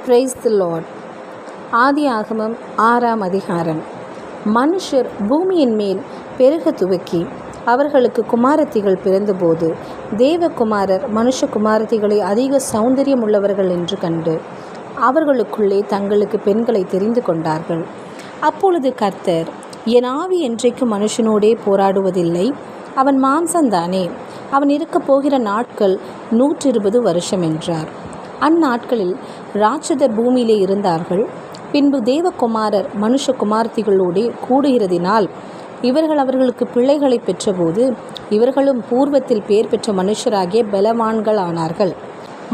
Praise the Lord. ஆதியாகமம் 6ஆம் அதிகாரம். மனுஷர் பூமியின் மேல் பெருக துவக்கி அவர்களுக்கு குமாரத்திகள் பிறந்தபோது தேவகுமாரர் மனுஷகுமாரத்திகளை அதிக சௌந்தரியம் உள்ளவர்கள் என்று கண்டு அவர்களுக்குள்ளே தங்களுக்கு பெண்களை தெரிந்து கொண்டார்கள். அப்பொழுது கர்த்தர், என் ஆவி என்றைக்கு மனுஷனோடே போராடுவதில்லை, அவன் மாம்சந்தானே, அவன் இருக்கப் போகிற நாட்கள் 120 வருஷம் என்றார். அந்நாட்களில் ராட்சதர் பூமியிலே இருந்தார்கள். பின்பு தேவகுமாரர் மனுஷகுமார்த்திகளோடே கூடுகிறதினால் இவர்கள் அவர்களுக்கு பிள்ளைகளை பெற்றபோது இவர்களும் பூர்வத்தில் பேர் பெற்ற மனுஷராகிய பலவான்களானார்கள்.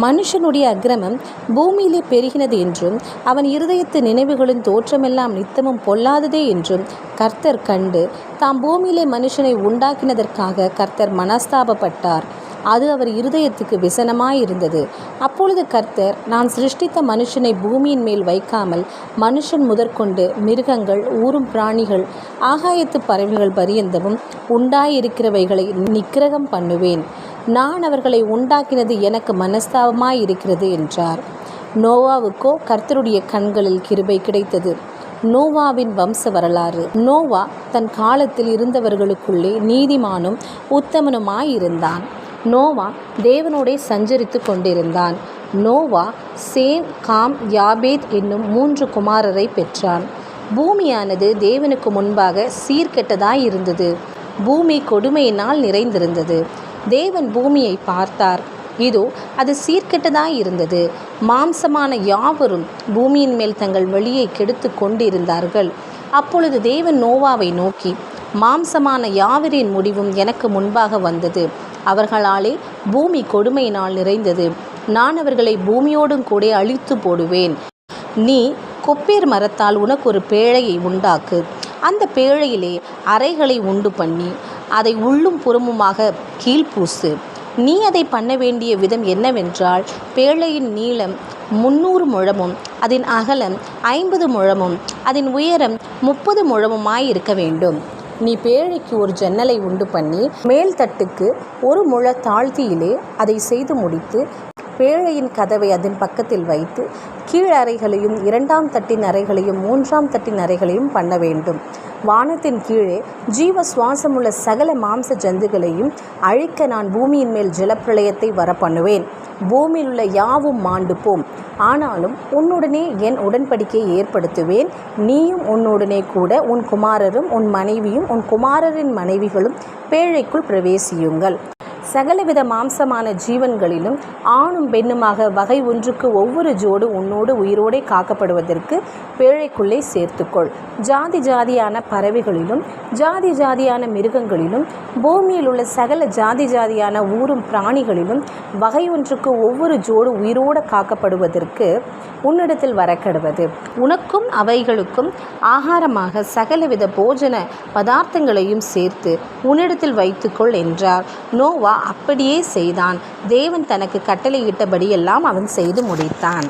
மனுஷனுடைய அக்கிரமம் பூமியிலே பெருகினது என்றும் அவன் இருதயத்து நினைவுகளின் தோற்றமெல்லாம் நித்தமும் பொல்லாததே என்றும் கர்த்தர் கண்டு தாம் பூமியிலே மனுஷனை உண்டாக்கினதற்காக கர்த்தர் மனஸ்தாபப்பட்டார். அது அவர் இருதயத்துக்கு விசனமாயிருந்தது. அப்பொழுது கர்த்தர், நான் சிருஷ்டித்த மனுஷனை பூமியின் மேல் வைக்காமல் மனுஷன் முதற்கொண்டு மிருகங்கள், ஊரும் பிராணிகள், ஆகாயத்து பறவைகள் பரியந்தமும் உண்டாயிருக்கிறவைகளை நிக்கிரகம் பண்ணுவேன். நான் அவர்களை உண்டாக்கினது எனக்கு மனஸ்தாபமாயிருக்கிறது என்றார். நோவாவுக்கோ கர்த்தருடைய கண்களில் கிருபை கிடைத்தது. நோவாவின் வம்ச வரலாறு. நோவா தன் காலத்தில் இருந்தவர்களுக்குள்ளே நீதிமானும் உத்தமனுமாயிருந்தான். நோவா தேவனோடே சஞ்சரித்து கொண்டிருந்தான். நோவா சேம், காம், யாபேத் என்னும் 3 குமாரரை பெற்றான். பூமியானது தேவனுக்கு முன்பாக சீர்கெட்டதாயிருந்தது. பூமி கொடுமையினால் நிறைந்திருந்தது. தேவன் பூமியை பார்த்தார். இதோ அது சீர்கெட்டதாயிருந்தது. மாம்சமான யாவரும் பூமியின் மேல் தங்கள் வழியை கெடுத்து கொண்டிருந்தார்கள். அப்பொழுது தேவன் நோவாவை நோக்கி, மாம்சமான யாவரின் முடிவும் எனக்கு முன்பாக வந்தது. அவர்களாலே பூமி கொடுமையினால் நிறைந்தது. நான் அவர்களை பூமியோடும் கூட அழித்து போடுவேன். நீ கொப்பேர் மரத்தால் உனக்கு ஒரு பேழையை உண்டாக்கு. அந்த பேழையிலே அறைகளை உண்டு பண்ணி அதை உள்ளும் புறமுமாக கீழ்பூசு. நீ அதை பண்ண வேண்டிய விதம் என்னவென்றால், பேழையின் நீளம் 300 முழமும் அதன் அகலம் 50 முழமும் அதன் உயரம் 30 முழமுமாயிருக்க வேண்டும். நீ பேழைக்கு ஒரு ஜன்னலை உண்டு பண்ணி மேல் தட்டுக்கு 1 முழ தாழ்த்தியிலே அதை செய்து முடித்து பேழையின் கதவை அதன் பக்கத்தில் வைத்து கீழ் அறைகளையும் 2ஆம் தட்டின் அறைகளையும் 3ஆம் தட்டின் அறைகளையும் பண்ண வேண்டும். வானத்தின் கீழே ஜீவ சுவாசமுள்ள சகல மாம்ச ஜந்துகளையும் அழிக்க நான் பூமியின் மேல் ஜலப்பிரளயத்தை வரப்பண்ணுவேன். பூமியில் உள்ள யாவும் மாண்டு போம். ஆனாலும் உன்னுடனே என் உடன்படிக்கையை ஏற்படுத்துவேன். நீயும் உன்னுடனே கூட உன் குமாரரும் உன் மனைவியும் உன் குமாரரின் மனைவிகளும் பேழைக்குள் பிரவேசியுங்கள். சகலவித மாம்சமான ஜீவன்களிலும் ஆணும் பெண்ணுமாக வகை ஒன்றுக்கு ஒவ்வொரு ஜோடு உன்னோடு உயிரோடே காக்கப்படுவதற்கு பேழைக்குள்ளே சேர்த்துக்கொள். ஜாதி ஜாதியான பறவைகளிலும் ஜாதி ஜாதியான மிருகங்களிலும் பூமியில் உள்ள சகல ஜாதி ஜாதியான ஊரும் பிராணிகளிலும் வகை ஒன்றுக்கு ஒவ்வொரு ஜோடு உயிரோடு காக்கப்படுவதற்கு உன்னிடத்தில் வரக்கடுவது. உனக்கும் அவைகளுக்கும் ஆகாரமாக சகலவித போஜன பதார்த்தங்களையும் சேர்த்து உன்னிடத்தில் வைத்துக்கொள் என்றார். நோவா அப்படியே செய்தான். தேவன் தனக்கு கட்டளையிட்டபடியெல்லாம் அவன் செய்து முடித்தான்.